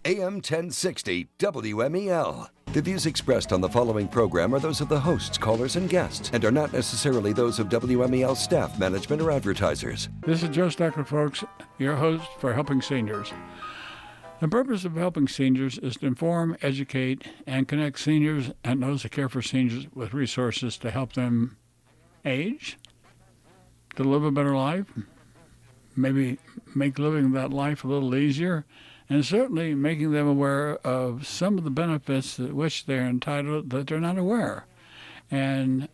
AM 1060 WMEL. The views expressed on the following program are those of the hosts, callers, and guests, and are not necessarily those of WMEL staff, management, or advertisers. This is Joe Steckler, folks, your host for Helping Seniors. The purpose of Helping Seniors is to inform, educate, and connect seniors and those who care for seniors with resources to help them age, to live a better life, maybe make living that life a little easier, and certainly making them aware of some of the benefits to which they're entitled that they're not aware. And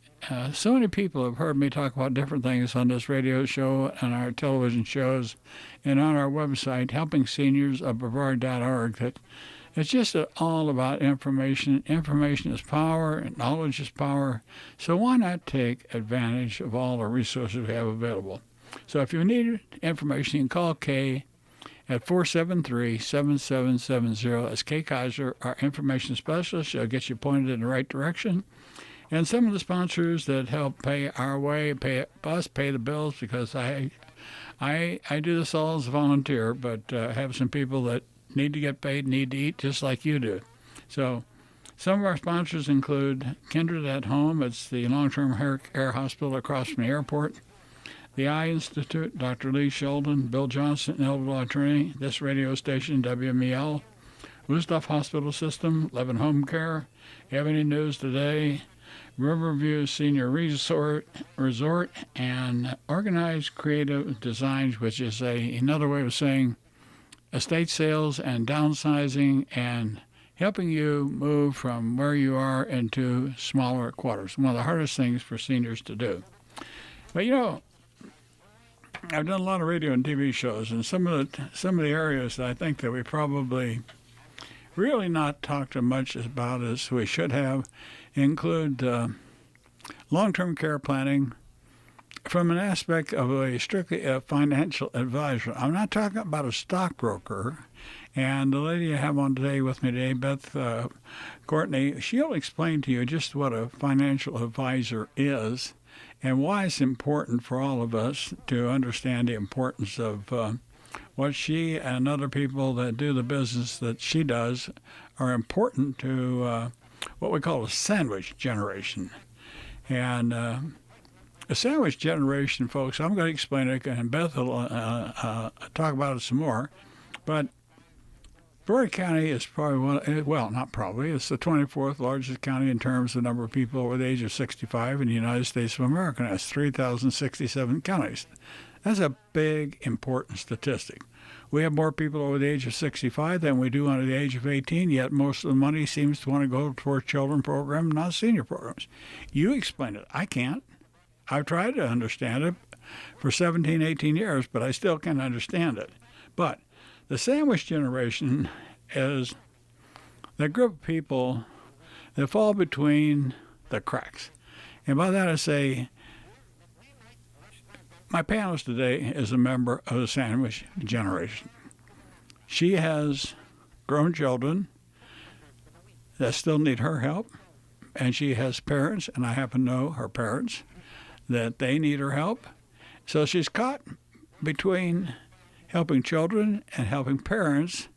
so many people have heard me talk about different things on this radio show and our television shows and on our website, helpingseniors.brevard.org, that it's just all about information. Information is power, and knowledge is power. So why not take advantage of all the resources we have available? So if you need information, you can call Kay at 473-7770. That's Kay Kaiser, our information specialist. She'll get you pointed in the right direction. And some of the sponsors that help pay our way, pay the bills, because I do this all as a volunteer, but have some people that need to get paid, need to eat, just like you do. So some of our sponsors include Kindred at Home. It's the long-term care hospital across from the airport. The Eye Institute, Dr. Lee Sheldon, Bill Johnson, an elder attorney, this radio station, WMEL, Wusthof Hospital System, Levin Home Care, Ebony News Today, Riverview Senior Resort, and Organized Creative Designs, which is another way of saying estate sales and downsizing and helping you move from where you are into smaller quarters. One of the hardest things for seniors to do. But you know, I've done a lot of radio and TV shows, and some of the areas that I think that we probably really not talked as much about as we should have include long-term care planning from an aspect of a strictly financial advisor. I'm not talking about a stockbroker. And the lady I have on today with me today, Beth Courtney, she'll explain to you just what a financial advisor is and why it's important for all of us to understand the importance of what she and other people that do the business that she does are important to what we call a sandwich generation. And a sandwich generation, folks, I'm going to explain it, and Beth will talk about it some more. But Brevard County is probably it's the 24th largest county in terms of the number of people over the age of 65 in the United States of America. That's 3,067 counties. That's a big, important statistic. We have more people over the age of 65 than we do under the age of 18, yet most of the money seems to want to go toward children programs, not senior programs. You explain it. I can't. I've tried to understand it for 17, 18 years, but I still can't understand it. But the sandwich generation is the group of people that fall between the cracks. And by that I say, my panelist today is a member of the sandwich generation. She has grown children that still need her help, and she has parents, and I happen to know her parents, that they need her help. So she's caught between helping children and helping parents,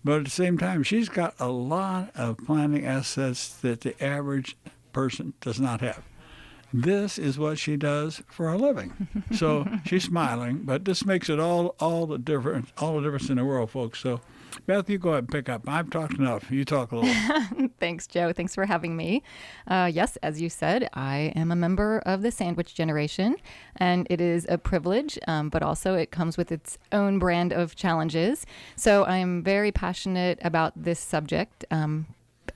but at the same time, she's got a lot of planning assets that the average person does not have. This is what she does for a living. So she's smiling, but this makes it all the difference in the world, folks. So Beth, you go ahead and pick up. I've talked enough. You talk a little. Thanks, Joe. Thanks for having me. Yes, as you said, I am a member of the sandwich generation, and it is a privilege, but also it comes with its own brand of challenges. So I am very passionate about this subject,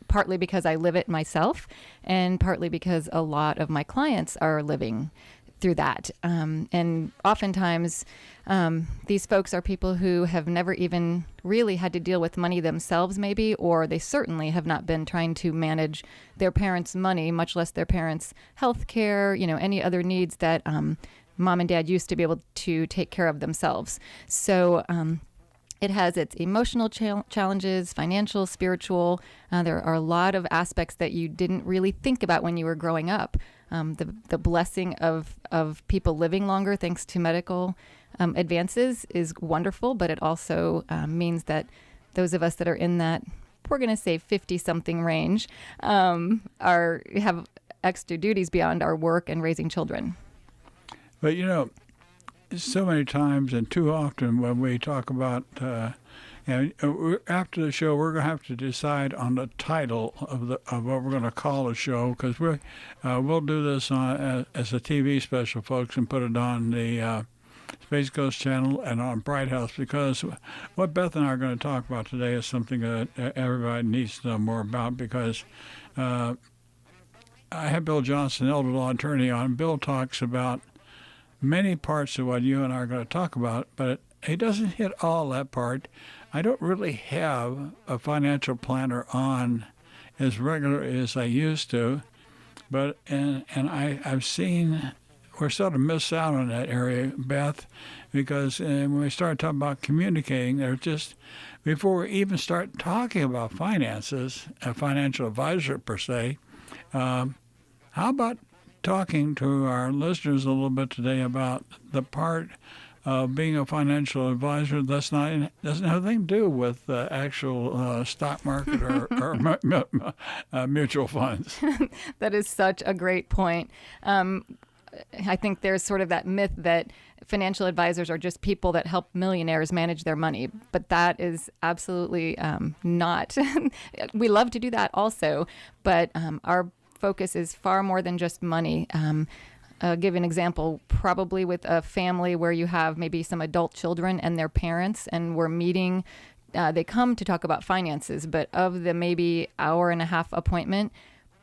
partly because I live it myself, and partly because a lot of my clients are living through that. And oftentimes, these folks are people who have never even really had to deal with money themselves, maybe, or they certainly have not been trying to manage their parents' money, much less their parents' health care, any other needs that mom and dad used to be able to take care of themselves. So it has its emotional challenges, financial, spiritual. There are a lot of aspects that you didn't really think about when you were growing up. The blessing of people living longer thanks to medical advances is wonderful, but it also means that those of us that are in that, we're going to say 50-something range, have extra duties beyond our work and raising children. But so many times and too often when we talk about, after the show, we're going to have to decide on the title of what we're going to call the show, because we'll do this as a TV special, folks, and put it on the Space Coast channel and on Bright House, because what Beth and I are going to talk about today is something that everybody needs to know more about, because I have Bill Johnson, elder law attorney, on. Bill talks about many parts of what you and I are going to talk about, but he doesn't hit all that part. I don't really have a financial planner on as regular as I used to, but I've seen we're sort of miss out on that area, Beth, because when we start talking about communicating, they're just, before we even start talking about finances, a financial advisor per se, how about talking to our listeners a little bit today about the part of being a financial advisor doesn't have anything to do with actual stock market or mutual funds. That is such a great point. I think there's sort of that myth that financial advisors are just people that help millionaires manage their money, but that is absolutely not. We love to do that also, but our focus is far more than just money. I'll give an example, probably with a family where you have maybe some adult children and their parents, and we're meeting. They come to talk about finances, but of the maybe hour and a half appointment,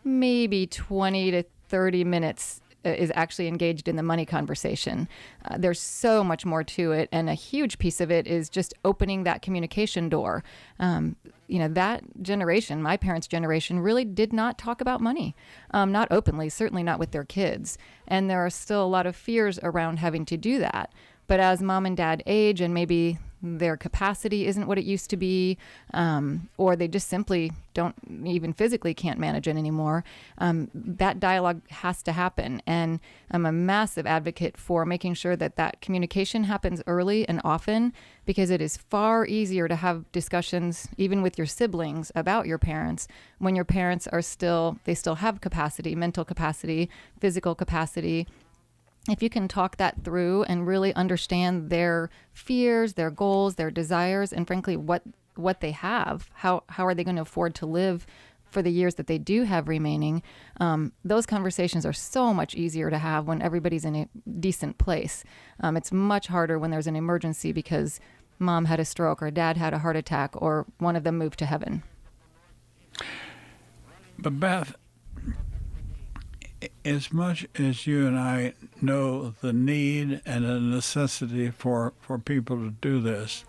maybe 20 to 30 minutes is actually engaged in the money conversation. There's so much more to it, and a huge piece of it is just opening that communication door. That generation, my parents' generation, really did not talk about money, not openly, certainly not with their kids. And there are still a lot of fears around having to do that. But as mom and dad age and maybe their capacity isn't what it used to be, or they just simply don't even physically can't manage it anymore, that dialogue has to happen. And I'm a massive advocate for making sure that communication happens early and often, because it is far easier to have discussions, even with your siblings, about your parents when your parents they still have capacity, mental capacity, physical capacity. If you can talk that through and really understand their fears, their goals, their desires, and frankly, what they have, how are they going to afford to live for the years that they do have remaining, those conversations are so much easier to have when everybody's in a decent place. It's much harder when there's an emergency because mom had a stroke or dad had a heart attack or one of them moved to heaven. But Beth, as much as you and I know the need and the necessity for people to do this,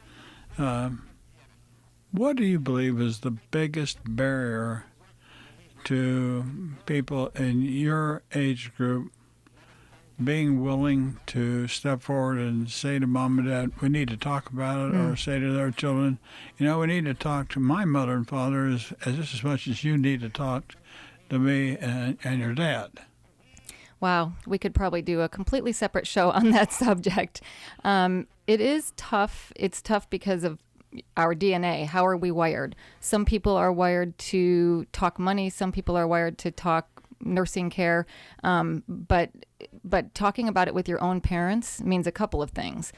what do you believe is the biggest barrier to people in your age group being willing to step forward and say to mom and dad, we need to talk about it, or say to their children, we need to talk to my mother and father just as much as you need to talk to me and your dad? Wow, we could probably do a completely separate show on that subject. It is tough. It's tough because of our DNA. How are we wired? Some people are wired to talk money. Some people are wired to talk nursing care. But talking about it with your own parents means a couple of things.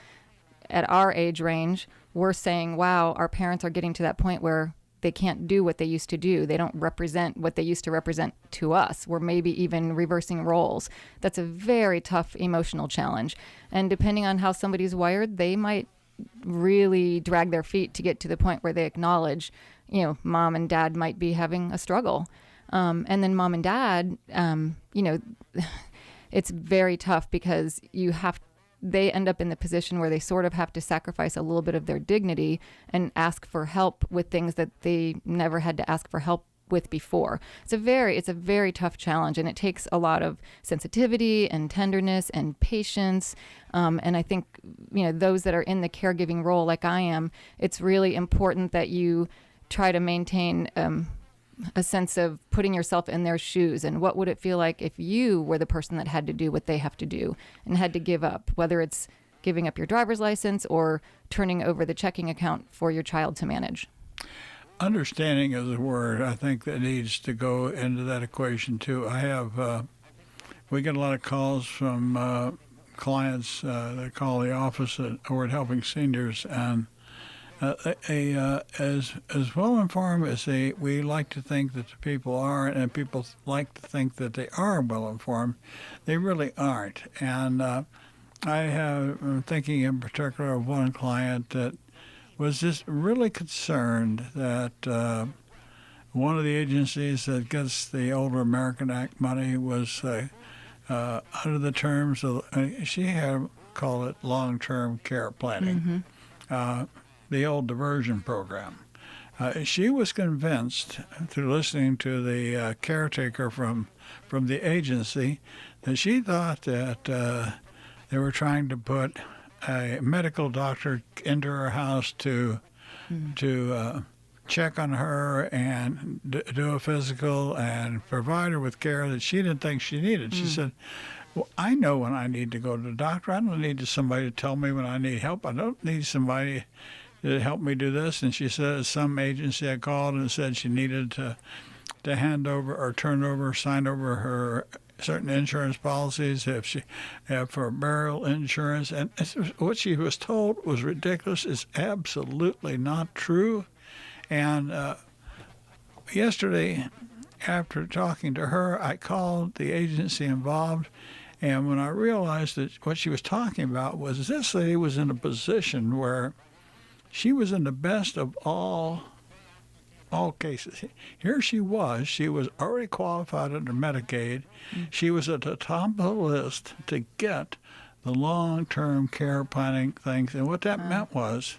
At our age range, we're saying, wow, our parents are getting to that point where they can't do what they used to do. They don't represent what they used to represent to us. We're maybe even reversing roles. That's a very tough emotional challenge. And depending on how somebody's wired, they might really drag their feet to get to the point where they acknowledge, mom and dad might be having a struggle. And then mom and dad, it's very tough because they end up in the position where they sort of have to sacrifice a little bit of their dignity and ask for help with things that they never had to ask for help with before. It's a very tough challenge, and it takes a lot of sensitivity and tenderness and patience. And I think, those that are in the caregiving role like I am, it's really important that you try to maintain a sense of putting yourself in their shoes, and what would it feel like if you were the person that had to do what they have to do and had to give up, whether it's giving up your driver's license or turning over the checking account for your child to manage. Understanding is a word I think that needs to go into that equation too. We get a lot of calls from clients that call the office at Award Helping Seniors, and as well informed as we like to think that the people are, and people like to think that they are well informed, they really aren't. And I'm thinking in particular of one client that was just really concerned that one of the agencies that gets the Older American Act money was under the terms of, she had call it long-term care planning, the old diversion program. She was convinced through listening to the caretaker from the agency that she thought that they were trying to put a medical doctor into her house to check on her and do a physical and provide her with care that she didn't think she needed. She said, well, I know when I need to go to the doctor. I don't need somebody to tell me when I need help. I don't need somebody to help me do this. And she said some agency had called and said she needed to hand over or turn over, sign over her certain insurance policies for burial insurance. And what she was told was ridiculous. It's absolutely not true. And yesterday, after talking to her, I called the agency involved, and when I realized that what she was talking about was this lady was in a position where she was in the best of all cases. Here she was already qualified under Medicaid. She was at the top of the list to get the long-term care planning things, and what that meant was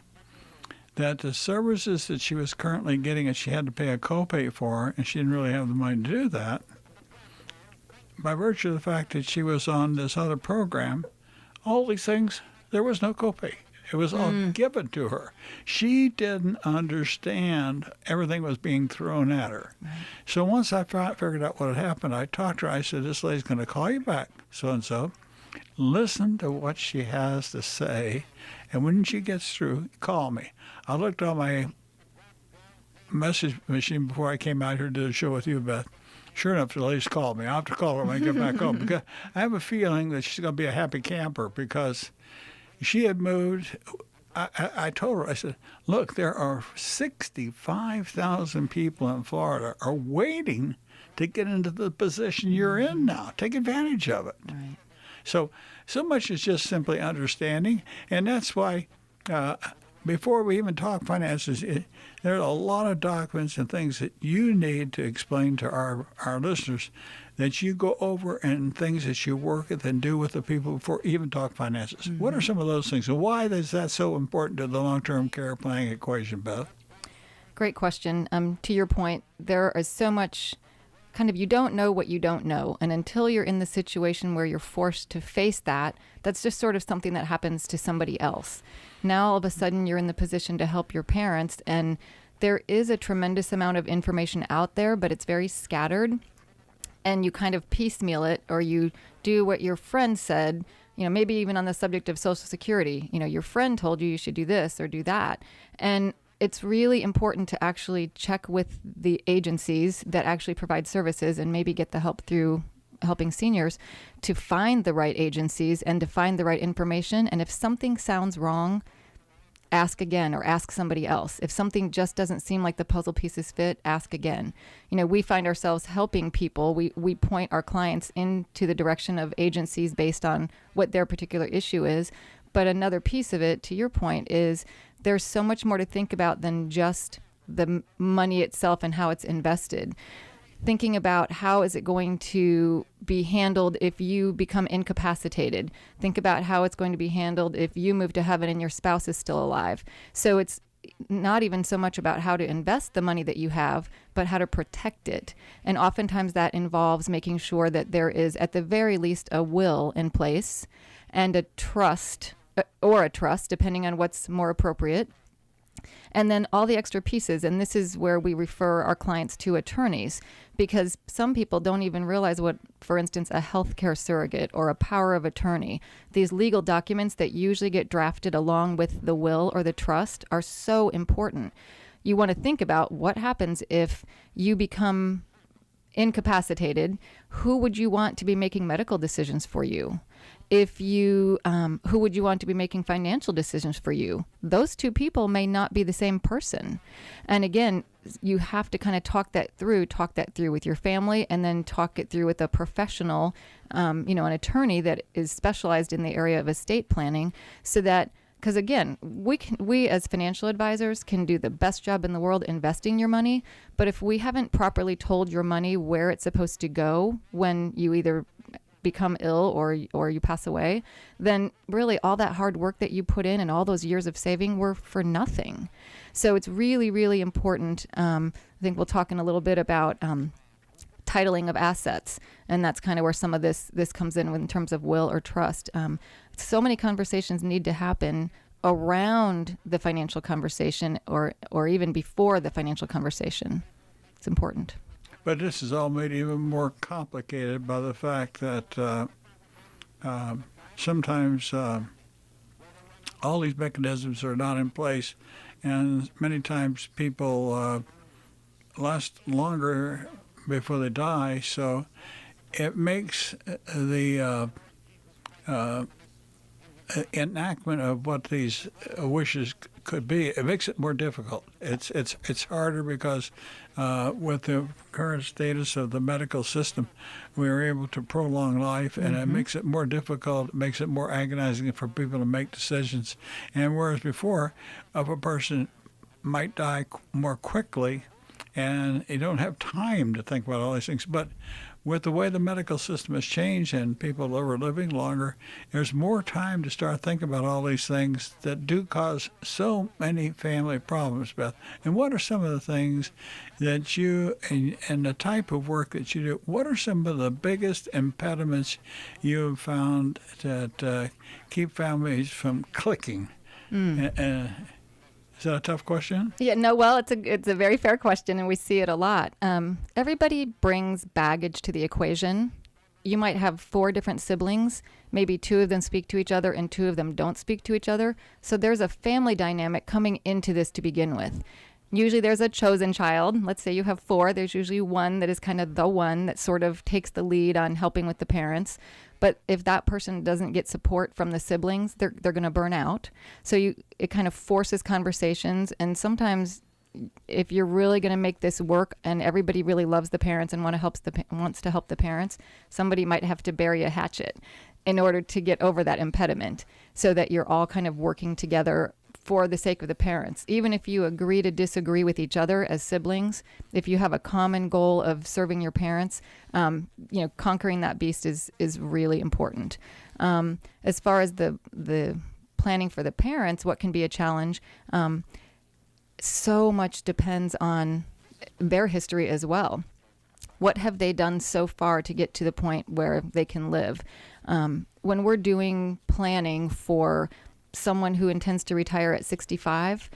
that the services that she was currently getting, and she had to pay a copay for, and she didn't really have the money to do that, by virtue of the fact that she was on this other program, all these things, there was no copay. It was all given to her. She didn't understand everything was being thrown at her. So once I figured out what had happened, I talked to her. I said, this lady's going to call you back, so-and-so. Listen to what she has to say, and when she gets through, call me. I looked on my message machine before I came out here to do the show with you, Beth. Sure enough, the lady's called me. I'll have to call her when I get back home, because I have a feeling that she's going to be a happy camper, because she had moved. I told her, I said, look, there are 65,000 people in Florida are waiting to get into the position you're in now. Take advantage of it. Right. So much is just simply understanding, and that's why before we even talk finances, there are a lot of documents and things that you need to explain to our listeners that you go over, and things that you work with and do with the people before you even talk finances. What are some of those things, and why is that so important to the long-term care planning equation, Beth? Great question. To your point, there is so much kind of, you don't know what you don't know. And until you're in the situation where you're forced to face that, that's just sort of something that happens to somebody else. Now, all of a sudden, you're in the position to help your parents. And there is a tremendous amount of information out there, but it's very scattered. And you kind of piecemeal it, or you do what your friend said, maybe even on the subject of Social Security. Your friend told you should do this or do that. And it's really important to actually check with the agencies that actually provide services, and maybe get the help through Helping Seniors to find the right agencies and to find the right information. And if something sounds wrong, ask again, or ask somebody else. If something just doesn't seem like the puzzle pieces fit, ask again. We find ourselves helping people. We point our clients into the direction of agencies based on what their particular issue is. But another piece of it, to your point, is there's so much more to think about than just the money itself and how it's invested. Thinking about how is it going to be handled if you become incapacitated. Think about how it's going to be handled if you move to heaven and your spouse is still alive. So it's not even so much about how to invest the money that you have, but how to protect it. And oftentimes that involves making sure that there is, at the very least, a will in place and a trust, depending on what's more appropriate. And then all the extra pieces, and this is where we refer our clients to attorneys, because some people don't even realize what, for instance, a healthcare surrogate or a power of attorney, these legal documents that usually get drafted along with the will or the trust, are so important. you want to think about what happens if you become incapacitated. Who would you want to be making medical decisions for you? If you, who would you want to be making financial decisions for you? Those two people may not be the same person. And again, you have to kind of talk that through with your family, and then talk it through with a professional, an attorney that is specialized in the area of estate planning, so that, because again, we as financial advisors can do the best job in the world investing your money, but if we haven't properly told your money where it's supposed to go when you either become ill or you pass away, then really all that hard work that you put in and all those years of saving were for nothing. So it's really, really important. I think we'll talk in a little bit about titling of assets, and that's kind of where some of this comes in terms of will or trust. So many conversations need to happen around the financial conversation or even before the financial conversation. It's important. But this is all made even more complicated by the fact that sometimes all these mechanisms are not in place, and many times people last longer before they die. So it makes the enactment of what these wishes could be, it makes it more difficult. It's harder because with the current status of the medical system, we are able to prolong life, and it makes it more difficult, it makes it more agonizing for people to make decisions. And whereas before, if a person might die more quickly, and you don't have time to think about all these things, but with the way the medical system has changed and people are living longer, there's more time to start thinking about all these things that do cause so many family problems, Beth. And what are some of the things that you, and the type of work that you do, what are some of the biggest impediments you have found that keep families from clicking? Is that a tough question? Yeah, no, well, it's a very fair question, and we see it a lot. Everybody brings baggage to the equation. You might have 4 different siblings. Maybe 2 of them speak to each other and 2 of them don't speak to each other. So there's a family dynamic coming into this to begin with. Usually there's a chosen child. Let's say you have 4. There's usually one that is kind of the one that sort of takes the lead on helping with the parents. But if that person doesn't get support from the siblings, they're going to burn out. So it kind of forces conversations. And sometimes if you're really going to make this work and everybody really loves the parents and wants to help the parents, somebody might have to bury a hatchet in order to get over that impediment, so that you're all kind of working together for the sake of the parents. Even if you agree to disagree with each other as siblings, if you have a common goal of serving your parents, conquering that beast is really important. As far as the planning for the parents, what can be a challenge, so much depends on their history as well. What have they done so far to get to the point where they can live? When we're doing planning for someone who intends to retire at 65,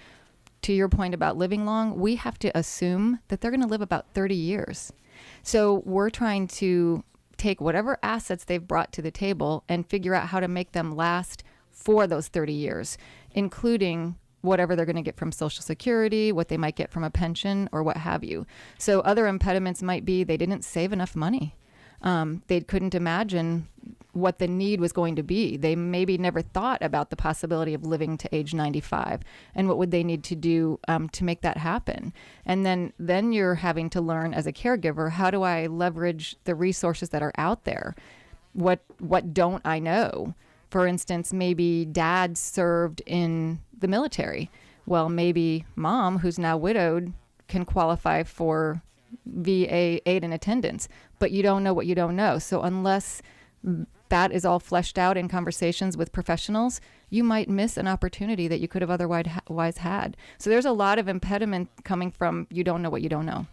to your point about living long, we have to assume that they're going to live about 30 years. So we're trying to take whatever assets they've brought to the table and figure out how to make them last for those 30 years, including whatever they're going to get from Social Security, what they might get from a pension, or what have you. So other impediments might be they didn't save enough money. They couldn't imagine what the need was going to be. They maybe never thought about the possibility of living to age 95, and what would they need to do to make that happen. And then you're having to learn as a caregiver, how do I leverage the resources that are out there? What don't I know? For instance, maybe dad served in the military. Well, maybe mom, who's now widowed, can qualify for VA aid and attendance, but you don't know what you don't know. So unless that is all fleshed out in conversations with professionals, you might miss an opportunity that you could have otherwise had. So there's a lot of impediment coming from you don't know what you don't know.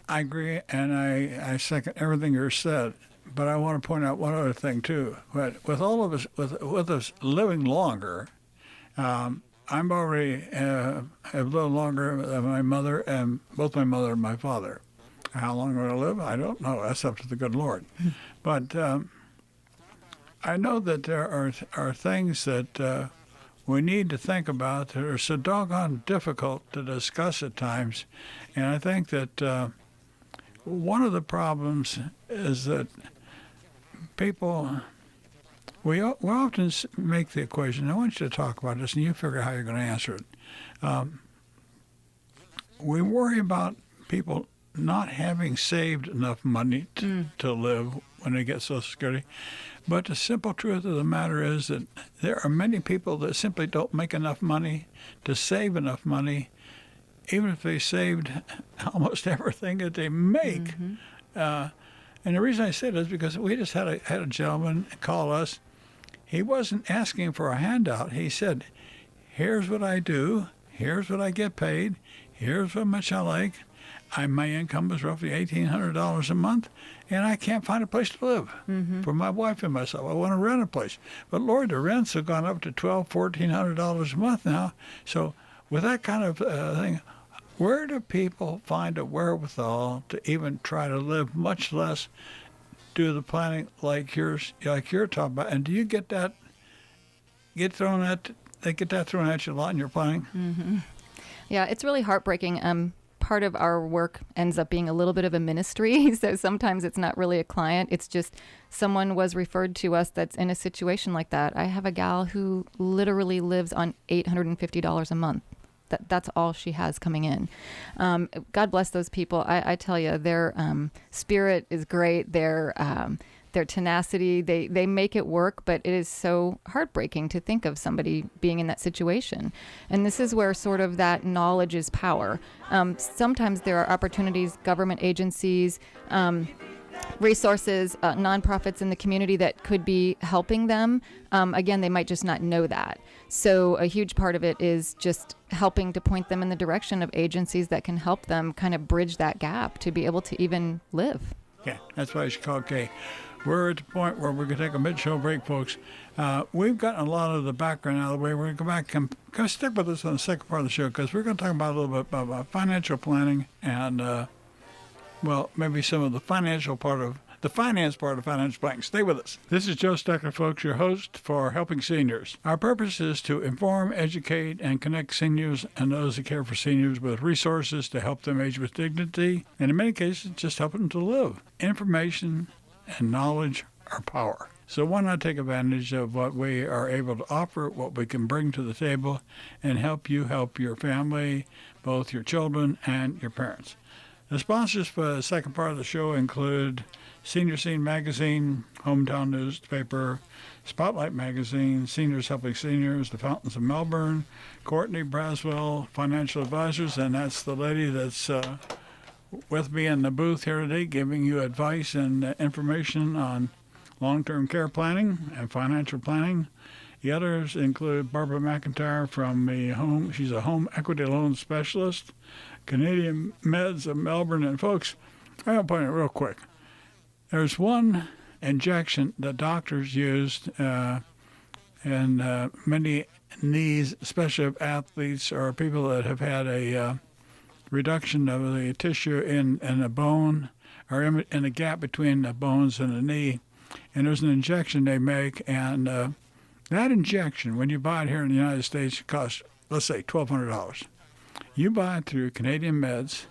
I agree, and I second everything you said. But I want to point out one other thing too. But with all of us, with us living longer, I'm already a little longer than my mother, and both my mother and my father. How long will I live? I don't know. That's up to the good Lord. But I know that there are things that we need to think about that are so doggone difficult to discuss at times. And I think that one of the problems is that people, we often make the equation, I want you to talk about this and you figure out how you're going to answer it. We worry about people not having saved enough money to live when they get Social Security. But the simple truth of the matter is that there are many people that simply don't make enough money to save enough money, even if they saved almost everything that they make. And the reason I say that is because we just had a gentleman call us. He wasn't asking for a handout. He said, here's what I do, here's what I get paid, here's how much I like. My income is roughly $1,800 a month, and I can't find a place to live for my wife and myself. I want to rent a place. But, Lord, the rents have gone up to $1,200, $1,400 a month now. So with that kind of thing, where do people find a wherewithal to even try to live, much less do the planning like you're talking about? And do you get that thrown at you a lot in your planning? Yeah, it's really heartbreaking. Part of our work ends up being a little bit of a ministry. So sometimes it's not really a client. It's just someone was referred to us that's in a situation like that. I have a gal who literally lives on $850 a month. That's all she has coming in. God bless those people. I tell you, their spirit is great. Their tenacity, they make it work, but it is so heartbreaking to think of somebody being in that situation. And this is where sort of that knowledge is power. Sometimes there are opportunities, government agencies, resources, nonprofits in the community that could be helping them. Again, they might just not know that. So a huge part of it is just helping to point them in the direction of agencies that can help them kind of bridge that gap to be able to even live. Yeah, that's why I should call Kay. We're at the point where we're going to take a mid-show break, folks. We've gotten a lot of the background out of the way. We're going to go back and stick with us on the second part of the show because we're going to talk about a little bit about financial planning and, maybe some of the finance part of financial planning. Stay with us. This is Joe Steckler, folks, your host for Helping Seniors. Our purpose is to inform, educate, and connect seniors and those that care for seniors with resources to help them age with dignity, and in many cases, just help them to live. Information and knowledge are power. So why not take advantage of what we are able to offer, what we can bring to the table, and help you help your family, both your children and your parents. The sponsors for the second part of the show include Senior Scene Magazine, Hometown Newspaper, Spotlight Magazine, Seniors Helping Seniors, The Fountains of Melbourne, Courtney Braswell, Financial Advisors, and that's the lady that's with me in the booth here today giving you advice and information on long-term care planning and financial planning. The others include Barbara McIntyre from she's a home equity loan specialist, Canadian Meds of Melbourne. And folks, I'm going to point it real quick. There's one injection that doctors used and many knees, especially of athletes or people that have had a reduction of the tissue in a bone or in a gap between the bones and the knee. And there's an injection they make, and that injection, when you buy it here in the United States, costs, let's say, $1,200. You buy it through Canadian Meds.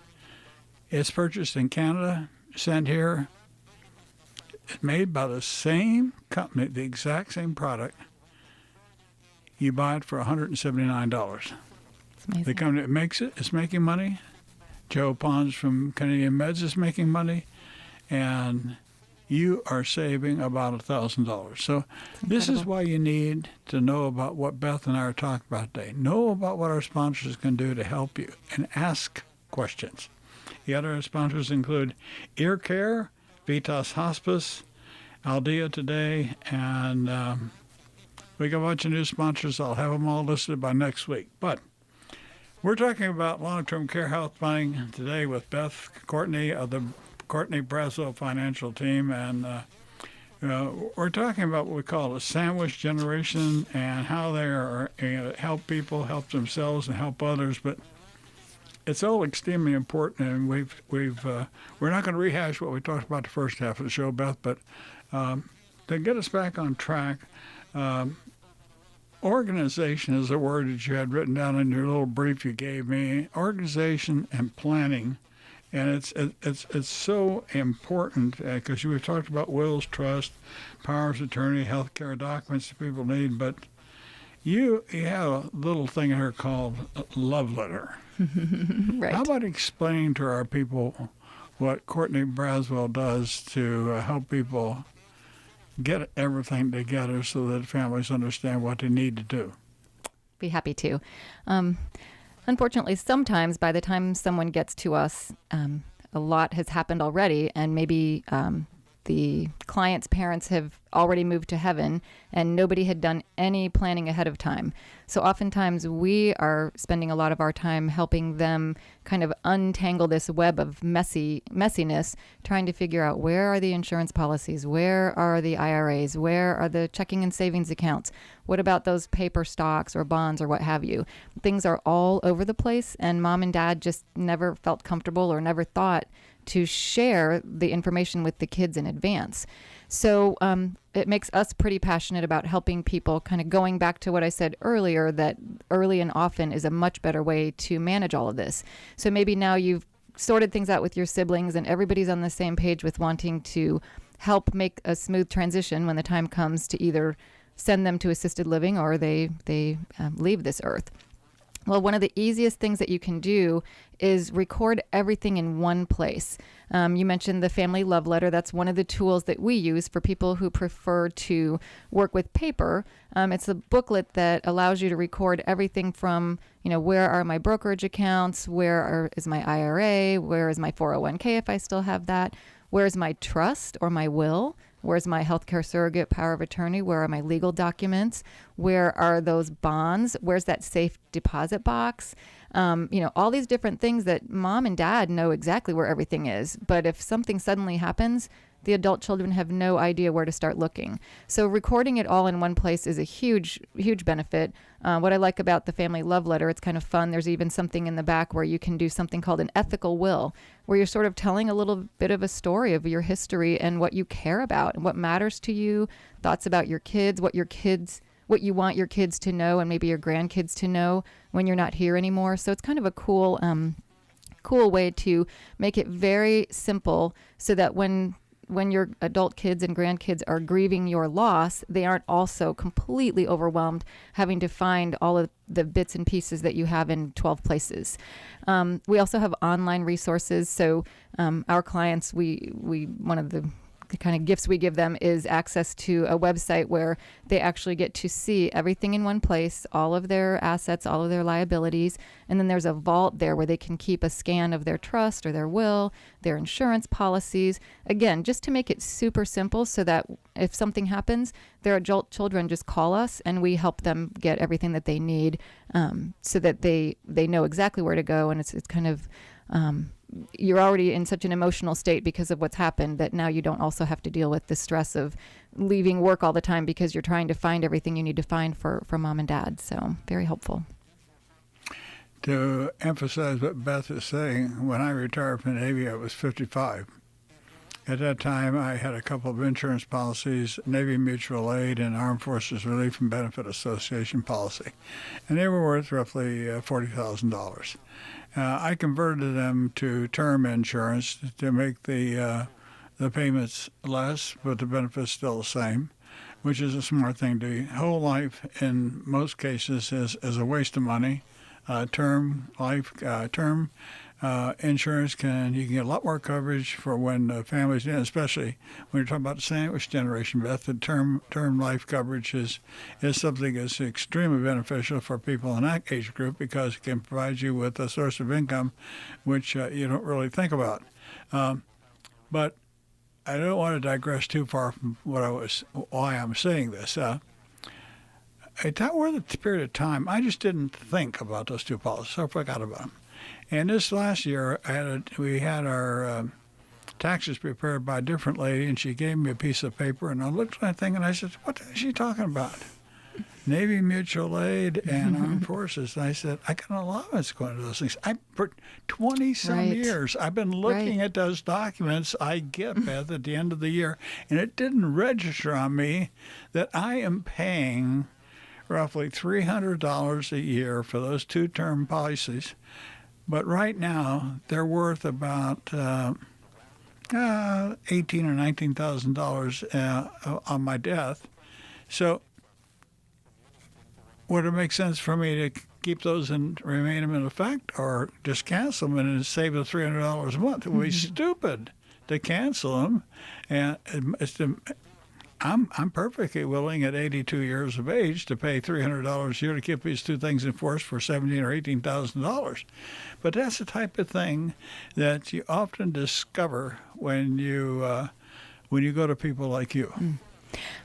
It's purchased in Canada, sent here. It's made by the same company, the exact same product. You buy it for $179. The company that makes it is making money. Joe Pons from Canadian Meds is making money. And you are saving about $1,000. So this is why you need to know about what Beth and I are talking about today. Know about what our sponsors can do to help you and ask questions. The other sponsors include Ear Care, Vitas Hospice, Aldea Today, and we got a bunch of new sponsors. I'll have them all listed by next week. But we're talking about long-term care health planning today with Beth Courtney of the Courtney Braswell financial team, and we're talking about what we call a sandwich generation and how they are help people, help themselves, and help others. But it's all extremely important, and we're not going to rehash what we talked about the first half of the show, Beth. But to get us back on track, organization is a word that you had written down in your little brief you gave me. Organization and planning. And it's so important because we've talked about wills, trust, powers of attorney, healthcare documents that people need, but you have a little thing here called a love letter. Right. How about explaining to our people what Courtney Braswell does to help people get everything together so that families understand what they need to do? Be happy to. Unfortunately, sometimes by the time someone gets to us, a lot has happened already, and maybe the client's parents have already moved to heaven, and nobody had done any planning ahead of time. So oftentimes we are spending a lot of our time helping them kind of untangle this web of messiness, trying to figure out where are the insurance policies, where are the IRAs, where are the checking and savings accounts, what about those paper stocks or bonds or what have you. Things are all over the place, and mom and dad just never felt comfortable or never thought to share the information with the kids in advance. So it makes us pretty passionate about helping people, kind of going back to what I said earlier, that early and often is a much better way to manage all of this. So maybe now you've sorted things out with your siblings and everybody's on the same page with wanting to help make a smooth transition when the time comes to either send them to assisted living or they leave this earth. Well, one of the easiest things that you can do is record everything in one place. You mentioned the family love letter. That's one of the tools that we use for people who prefer to work with paper. It's a booklet that allows you to record everything from, where are my brokerage accounts? Is my IRA? Where is my 401k if I still have that? Where's my trust or my will? Where's my healthcare surrogate power of attorney? Where are my legal documents? Where are those bonds? Where's that safe deposit box? All these different things that mom and dad know exactly where everything is. But if something suddenly happens, the adult children have no idea where to start looking. So recording it all in one place is a huge, huge benefit. What I like about the family love letter, it's kind of fun. There's even something in the back where you can do something called an ethical will, where you're sort of telling a little bit of a story of your history and what you care about and what matters to you, thoughts about your kids, what you want your kids to know and maybe your grandkids to know when you're not here anymore. So it's kind of a cool way to make it very simple so that when your adult kids and grandkids are grieving your loss, they aren't also completely overwhelmed having to find all of the bits and pieces that you have in 12 places. We also have online resources. So our clients, one of the kind of gifts we give them is access to a website where they actually get to see everything in one place, all of their assets, all of their liabilities. And then there's a vault there where they can keep a scan of their trust or their will, their insurance policies. Again, just to make it super simple so that if something happens, their adult children just call us and we help them get everything that they need so that they know exactly where to go. And it's kind of you're already in such an emotional state because of what's happened that now you don't also have to deal with the stress of leaving work all the time because you're trying to find everything you need to find for mom and dad. So very helpful. To emphasize what Beth is saying, when I retired from the Navy, I was 55. At that time, I had a couple of insurance policies, Navy Mutual Aid and Armed Forces Relief and Benefit Association policy, and they were worth roughly $40,000. I converted them to term insurance to make the payments less, but the benefits still the same, which is a smart thing to do. Whole life, in most cases, is a waste of money. Term insurance you can get a lot more coverage for when families, especially when you're talking about the sandwich generation, Beth. The term life coverage is something that's extremely beneficial for people in that age group because it can provide you with a source of income which you don't really think about. But I don't want to digress too far from why I'm saying this. At the period of time, I just didn't think about those two policies, so I forgot about them. And this last year, we had our taxes prepared by a different lady, and she gave me a piece of paper, and I looked at that thing, and I said, what is she talking about? Navy Mutual Aid and Armed Forces. And I said, I got an allowance going to those things. For 20-some years, I've been looking at those documents I get, Beth, at the end of the year, and it didn't register on me that I am paying roughly $300 a year for those two-term policies. But right now, they're worth about $18,000 or $19,000 on my death. So would it make sense for me to keep those and remain them in effect, or just cancel them and save the $300 a month? It would be stupid to cancel them. And I'm perfectly willing at 82 years of age to pay $300 a year to keep these two things in force for $17,000 or $18,000. But that's the type of thing that you often discover when you go to people like you.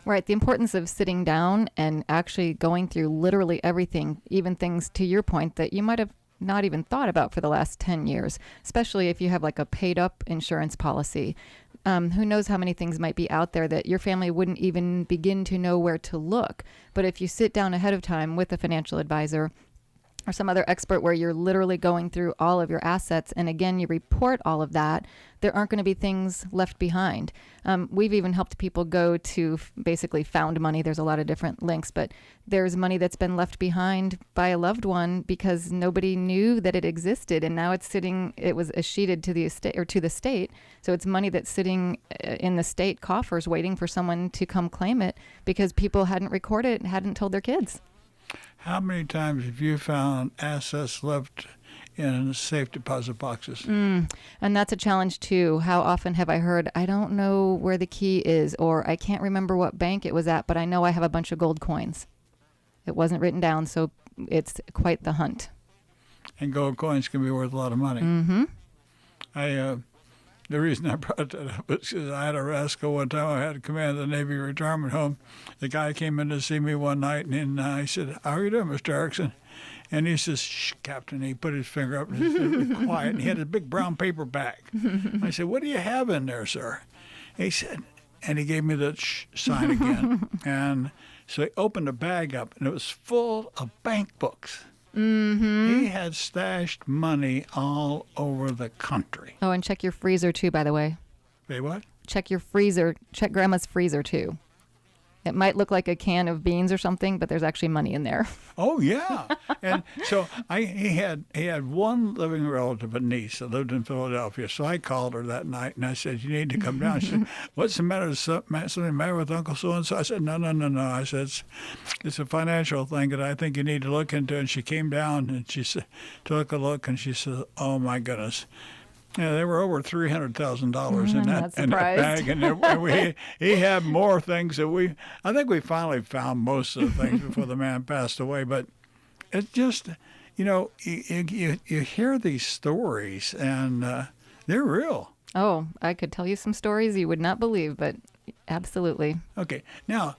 Right. The importance of sitting down and actually going through literally everything, even things, to your point, that you might have not even thought about for the last 10 years, especially if you have like a paid up insurance policy. Who knows how many things might be out there that your family wouldn't even begin to know where to look. But if you sit down ahead of time with a financial advisor or some other expert where you're literally going through all of your assets, and again, you report all of that, there aren't going to be things left behind. We've even helped people go to basically found money. There's a lot of different links, but there's money that's been left behind by a loved one because nobody knew that it existed, and now it's sitting, it was escheated to the estate or to the state. So it's money that's sitting in the state coffers waiting for someone to come claim it because people hadn't recorded it and hadn't told their kids. How many times have you found assets left in safe deposit boxes? And that's a challenge too. How often have I heard, I don't know where the key is, or I can't remember what bank it was at, but I know I have a bunch of gold coins. It wasn't written down, so it's quite the hunt. And gold coins can be worth a lot of money. Mm-hmm. The reason I brought that up is because I had a rascal one time. I had to command the Navy retirement home. The guy came in to see me one night, and I said, "How are you doing, Mr. Erickson?" And he says, "Shh, Captain." He put his finger up and he said, "Be quiet." And he had a big brown paper bag. I said, "What do you have in there, sir?" He said, and he gave me the shh sign again. And so he opened the bag up, and it was full of bank books. Mm-hmm. He had stashed money all over the country. Oh, and check your freezer too, by the way. Say what? Check your freezer. Check Grandma's freezer too. It might look like a can of beans or something, but there's actually money in there. Oh yeah, and so he had one living relative, a niece that lived in Philadelphia. So I called her that night and I said, "You need to come down." She said, "What's the matter? Is something the matter with Uncle So and So?" I said, No. I said, it's a financial thing that I think you need to look into. And she came down and she took a look and she said, "Oh my goodness." Yeah, there were over $300,000 in that bag, and he had more things that I think we finally found most of the things before the man passed away. But it's just, you hear these stories, and they're real. Oh, I could tell you some stories you would not believe, but absolutely. Okay, now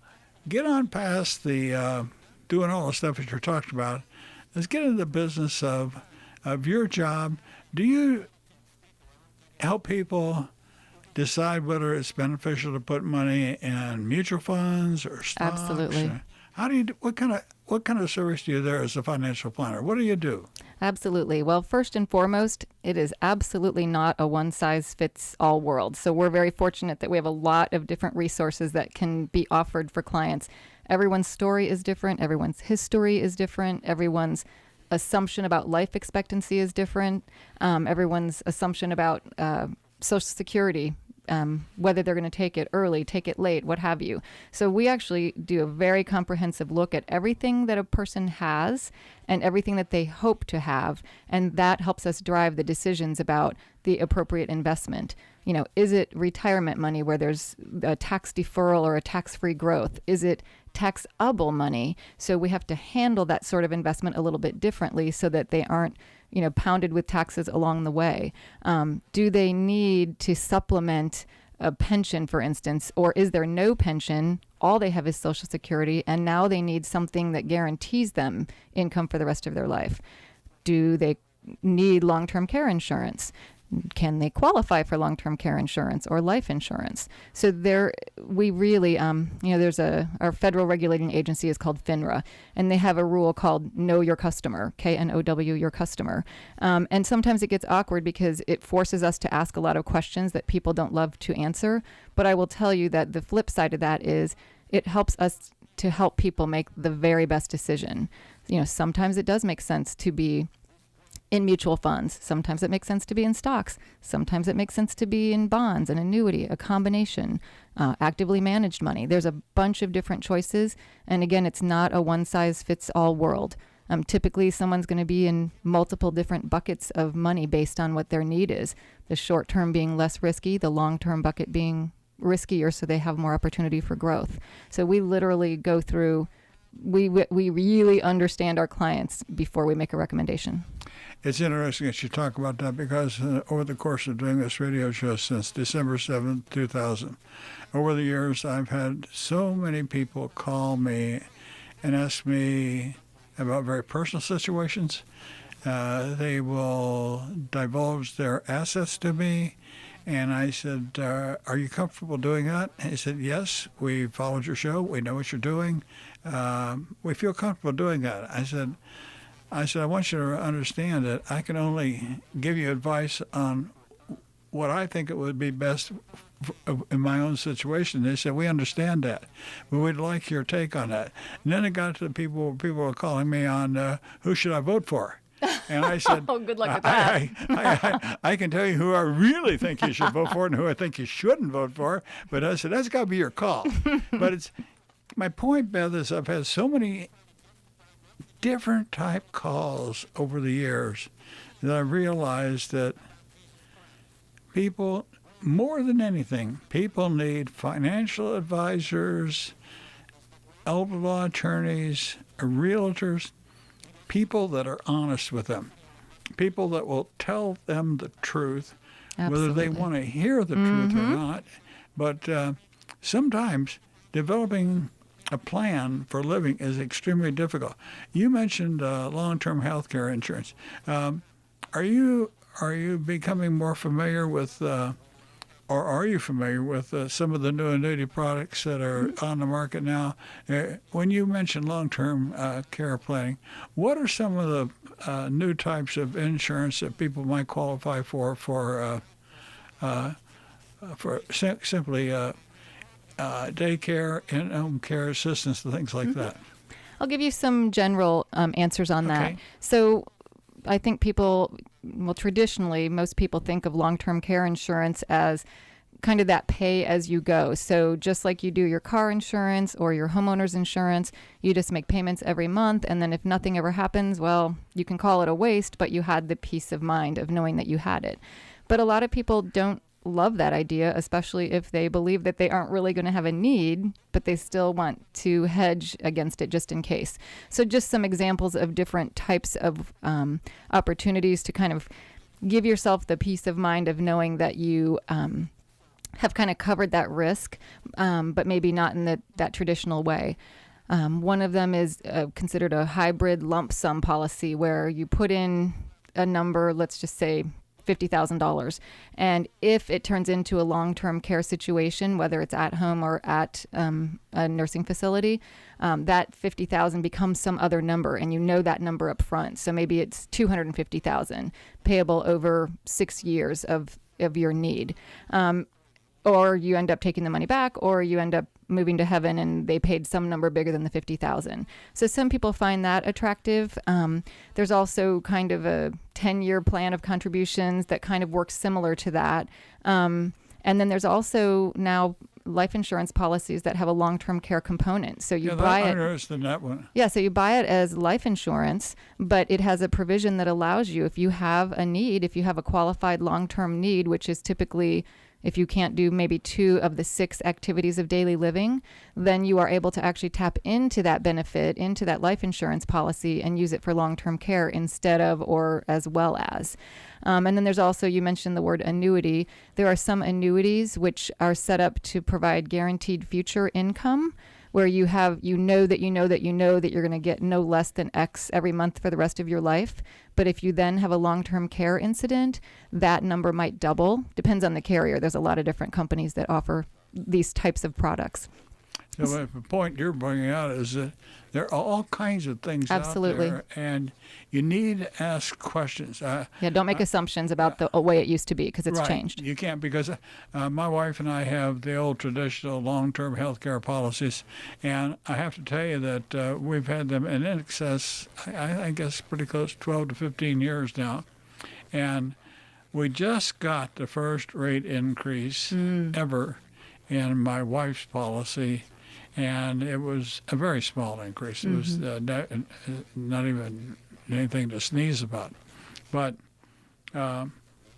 get on past the doing all the stuff that you're talking about. Let's get into the business of your job. Do you help people decide whether it's beneficial to put money in mutual funds or stocks? Absolutely. How do you? What kind of service do you there as a financial planner? What do you do? Absolutely. Well, first and foremost, it is absolutely not a one-size-fits-all world. So we're very fortunate that we have a lot of different resources that can be offered for clients. Everyone's story is different. Everyone's history is different. Everyone's assumption about life expectancy is different. Everyone's assumption about Social Security, whether they're going to take it early, take it late, what have you. So we actually do a very comprehensive look at everything that a person has and everything that they hope to have. And that helps us drive the decisions about the appropriate investment. Is it retirement money where there's a tax deferral or a tax-free growth? Is it taxable money? So we have to handle that sort of investment a little bit differently so that they aren't, pounded with taxes along the way. Do they need to supplement a pension, for instance, or is there no pension? All they have is Social Security, and now they need something that guarantees them income for the rest of their life. Do they need long-term care insurance? Can they qualify for long-term care insurance or life insurance? So we really, there's our federal regulating agency is called FINRA, and they have a rule called Know Your Customer, KNOW, your customer. And sometimes it gets awkward because it forces us to ask a lot of questions that people don't love to answer. But I will tell you that the flip side of that is it helps us to help people make the very best decision. Sometimes it does make sense to be in mutual funds. Sometimes it makes sense to be in stocks. Sometimes it makes sense to be in bonds, an annuity, a combination, actively managed money. There's a bunch of different choices. And again, it's not a one-size-fits-all world. Typically, someone's going to be in multiple different buckets of money based on what their need is. The short term being less risky, the long-term bucket being riskier, so they have more opportunity for growth. So we literally go through, we really understand our clients before we make a recommendation. It's interesting that you talk about that because over the course of doing this radio show since December 7th, 2000, over the years I've had so many people call me and ask me about very personal situations. They will divulge their assets to me. And I said, are you comfortable doing that? And he said, yes, we followed your show. We know what you're doing. We feel comfortable doing that. I said, I want you to understand that I can only give you advice on what I think it would be best in my own situation. They said, we understand that, but we'd like your take on that. And then it got to the people were calling me on who should I vote for? And I said, oh, good luck with that. I can tell you who I really think you should vote for and who I think you shouldn't vote for. But I said, that's got to be your call. But my point, Beth, is I've had so many different type calls over the years that I realized that people, more than anything, people need financial advisors, elder law attorneys, realtors, people that are honest with them, people that will tell them the truth, Absolutely. whether they want to hear the truth or not. But sometimes developing a plan for living is extremely difficult. You mentioned long-term health care insurance. Are you becoming more familiar with, or are you familiar with some of the new annuity products that are on the market now? When you mention long-term care planning, what are some of the new types of insurance that people might qualify for simply daycare, in-home care assistance, and things like that? I'll give you some general answers on that. Okay. So I think traditionally, most people think of long-term care insurance as kind of that pay as you go. So just like you do your car insurance or your homeowner's insurance, you just make payments every month. And then if nothing ever happens, well, you can call it a waste, but you had the peace of mind of knowing that you had it. But a lot of people don't love that idea, especially if they believe that they aren't really going to have a need, but they still want to hedge against it just in case. So just some examples of different types of opportunities to kind of give yourself the peace of mind of knowing that you have kind of covered that risk, but maybe not in that traditional way. One of them is considered a hybrid lump sum policy where you put in a number, let's just say $50,000. And if it turns into a long-term care situation, whether it's at home or at a nursing facility, that $50,000 becomes some other number, and you know that number up front. So maybe it's $250,000 payable over 6 years of your need. Or you end up taking the money back, or you end up moving to heaven and they paid some number bigger than the $50,000. So some people find that attractive. There's also kind of a 10-year plan of contributions that kind of works similar to that. And then there's also now life insurance policies that have a long-term care component. So you buy it. Interested in that one. Yeah, so you buy it as life insurance, but it has a provision that allows you, if you have a need, if you have a qualified long-term need, which is typically if you can't do maybe 2 of the 6 activities of daily living, then you are able to actually tap into that benefit, into that life insurance policy, and use it for long-term care instead of or as well as. And then there's also, you mentioned the word annuity. There are some annuities which are set up to provide guaranteed future income, where you know that you're going to get no less than X every month for the rest of your life. But if you then have a long-term care incident, that number might double. Depends on the carrier. There's a lot of different companies that offer these types of products. So the point you're bringing out is that there are all kinds of things Absolutely. out there, and you need to ask questions. Don't make assumptions about the way it used to be, because it's Right. changed. You can't, because my wife and I have the old traditional long-term health care policies, and I have to tell you that we've had them in excess, I guess, pretty close to 12 to 15 years now, and we just got the first rate increase ever in my wife's policy, and it was a very small increase. It was not even anything to sneeze about. But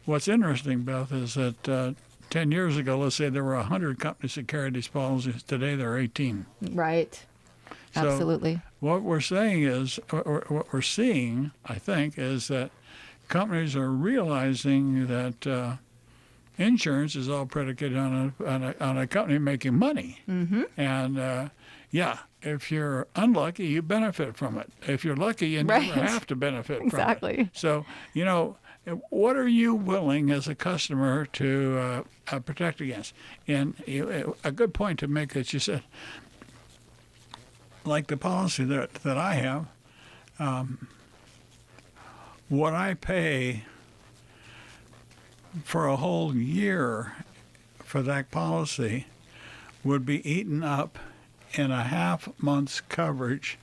what's interesting, Beth, is that 10 years ago, let's say there were 100 companies that carried these policies. Today, there are 18. Right. So Absolutely. what we're saying is, or what we're seeing, I think, is that companies are realizing that insurance is all predicated on a company making money. And if you're unlucky, you benefit from it. If you're lucky, you never have to benefit from it. Exactly. So, what are you willing as a customer to protect against? And a good point to make that you said, like the policy that I have, what I pay for a whole year for that policy would be eaten up in a half month's coverage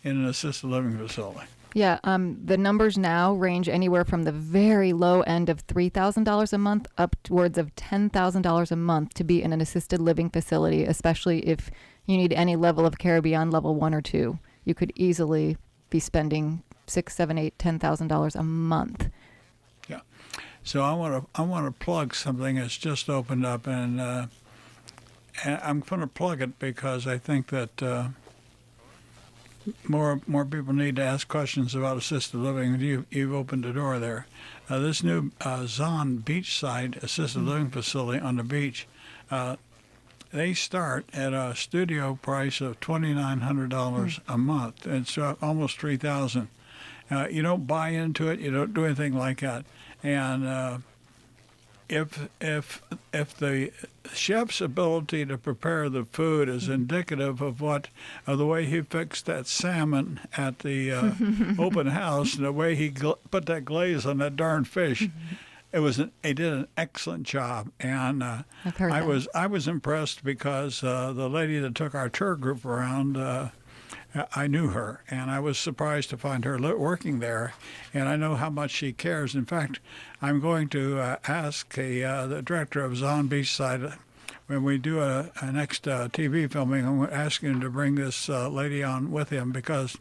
in an assisted living facility. Yeah, the numbers now range anywhere from the very low end of $3,000 a month upwards of $10,000 a month to be in an assisted living facility, especially if you need any level of care beyond level 1 or 2. You could easily be spending $6,000, $7,000, $8,000, $10,000 a month. Yeah. So I want to plug something that's just opened up, and I'm going to plug it because I think that more people need to ask questions about assisted living. You've opened the door there. This new Zon Beachside assisted living facility on the beach, they start at a studio price of $2,900 a month. It's almost $3,000. You don't buy into it. You don't do anything like that. And if the chef's ability to prepare the food is indicative of the way he fixed that salmon at the open house and the way he put that glaze on that darn fish, he did an excellent job. And I was impressed because the lady that took our tour group around, I knew her, and I was surprised to find her working there, and I know how much she cares. In fact, I'm going to ask the director of Zon Beachside, when we do a next TV filming, I'm asking him to bring this lady on with him, because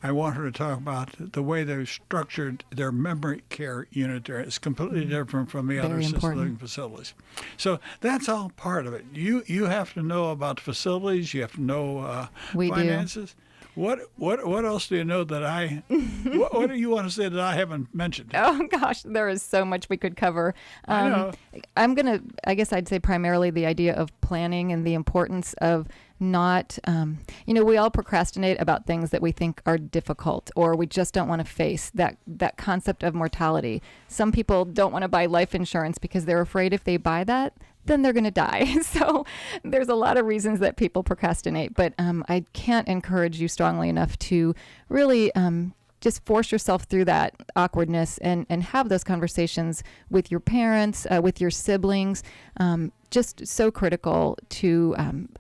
I want her to talk about the way they've structured their memory care unit there. It's completely different from the other assisted living facilities. So that's all part of it. You have to know about facilities. You have to know finances. Do. What else do you know that what do you want to say that I haven't mentioned? Oh gosh, there is so much we could cover. I know. I guess I'd say primarily the idea of planning and the importance of not, we all procrastinate about things that we think are difficult, or we just don't want to face that concept of mortality. Some people don't want to buy life insurance because they're afraid if they buy that, then they're going to die. So there's a lot of reasons that people procrastinate, but I can't encourage you strongly enough to really just force yourself through that awkwardness and have those conversations with your parents, with your siblings. Just so critical to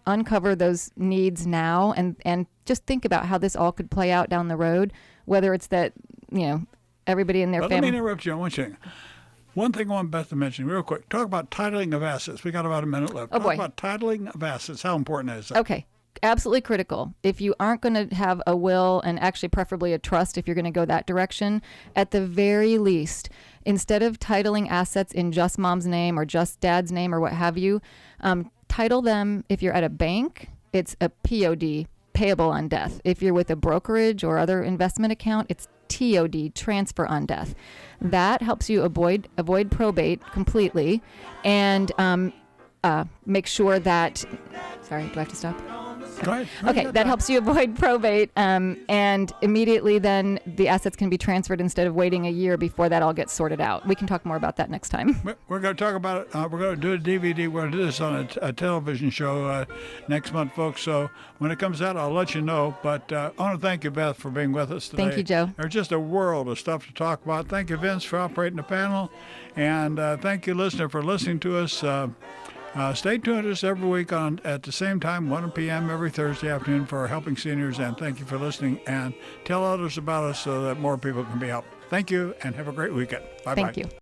uncover those needs now and just think about how this all could play out down the road, whether it's that, everybody in their family. Let me interrupt you on one thing. One thing I want Beth to mention real quick. Talk about titling of assets. We got about a minute left. Talk about titling of assets. How important is that? Okay. Absolutely critical. If you aren't going to have a will, and actually preferably a trust if you're going to go that direction, at the very least, instead of titling assets in just mom's name or just dad's name or what have you, title them, if you're at a bank, it's a POD, payable on death. If you're with a brokerage or other investment account, it's TOD, transfer on death. That helps you avoid probate completely, and make sure that. Sorry, do I have to stop? Go ahead. Okay, that helps you avoid probate, and immediately then the assets can be transferred instead of waiting a year before that all gets sorted out. We can talk more about that next time. We're going to talk about it. We're going to do a DVD. We're going to do this on a television show next month, folks. So when it comes out, I'll let you know. But I want to thank you, Beth, for being with us today. Thank you, Joe. There's just a world of stuff to talk about. Thank you, Vince, for operating the panel. And thank you, listener, for listening to us. Stay tuned to us every week at the same time, 1 p.m. every Thursday afternoon for Helping Seniors. And thank you for listening. And tell others about us so that more people can be helped. Thank you, and have a great weekend. Bye-bye. Thank you.